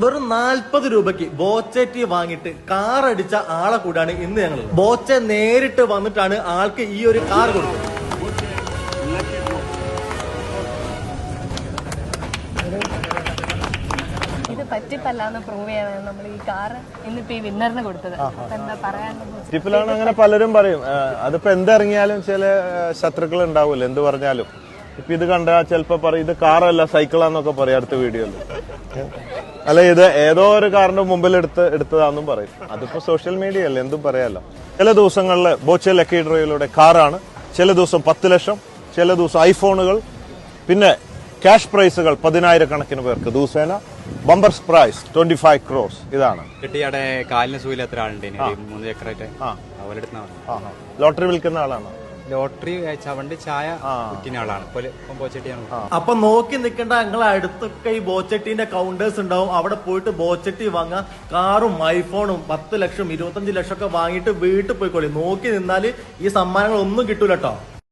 വെറും 40 രൂപയ്ക്ക് ബോച്ചറ്റി വാങ്ങിയിട്ട് കാർ അടിച്ച ആളെ കൂടാണ് ഇന്ന് ഞങ്ങൾ. ബോച്ച നേരിട്ട് വന്നിട്ടാണ് ആൾക്ക് ഈ ഒരു കാർ കൊടുത്തത്. ഇത് പറ്റിപ്പല്ലാന്ന് പ്രൂവ് ചെയ്യാനാണ് നമ്മൾ ഈ കാർ ഇന്നിപ്പോ ഈ വിന്നറിന് കൊടുത്തത്. എന്താ പറയാനുള്ളത്? പറ്റിപ്പലാണ് അങ്ങനെ പലരും പറയും. അതിപ്പോ എന്തിറങ്ങിയാലും ചില ശത്രുക്കൾ ഉണ്ടാവൂല്ലോ എന്ത് പറഞ്ഞാലും. ഇപ്പൊ ഇത് കണ്ടാൽ ചിലപ്പോ പറയും ഇത് കാറല്ല സൈക്കിളാന്നൊക്കെ പറയും അടുത്ത വീഡിയോയില്. അല്ല ഇത് ഏതോ ഒരു കാറിന്റെ മുമ്പിൽ എടുത്തതാന്നും പറയും. അതിപ്പോ സോഷ്യൽ മീഡിയ അല്ലേ എന്തും പറയാലോ. ചില ദിവസങ്ങളില് ബോച്ച ലക്കി ഡ്രോയിലൂടെ കാറാണ്, ചില ദിവസം 10 ലക്ഷം, ചില ദിവസം ഐഫോണുകൾ, പിന്നെ ക്യാഷ് പ്രൈസുകൾ 10,000 കണക്കിന് പേർക്ക് ദിവസേന. Bumper prize 25 crores. ഇതാണ് കിട്ടിയുടെ കാലിന് സൂയില്ലാത്ത ആളുണ്ട് 3 ചക്രമായിട്ട് ലോട്ടറി വിൽക്കുന്ന ആളാണ്. ലോട്ടറി ചവണ്ടി ചായ കുറ്റിന ആളാണ്. അപ്പൊ നോക്കി നിൽക്കേണ്ട, ഞങ്ങളെ അടുത്തൊക്കെ ഈ ബോച്ചട്ടിന്റെ കൗണ്ടേഴ്സ് ഉണ്ടാവും. അവിടെ പോയിട്ട് ബോച്ചട്ടി വാങ്ങാം. കാറും ഐഫോണും 10 ലക്ഷം 25 ലക്ഷം ഒക്കെ വാങ്ങിയിട്ട് വീട്ടിൽ പോയിക്കോളി. നോക്കി നിന്നാല് ഈ സമ്മാനങ്ങൾ ഒന്നും കിട്ടൂല കേട്ടോ.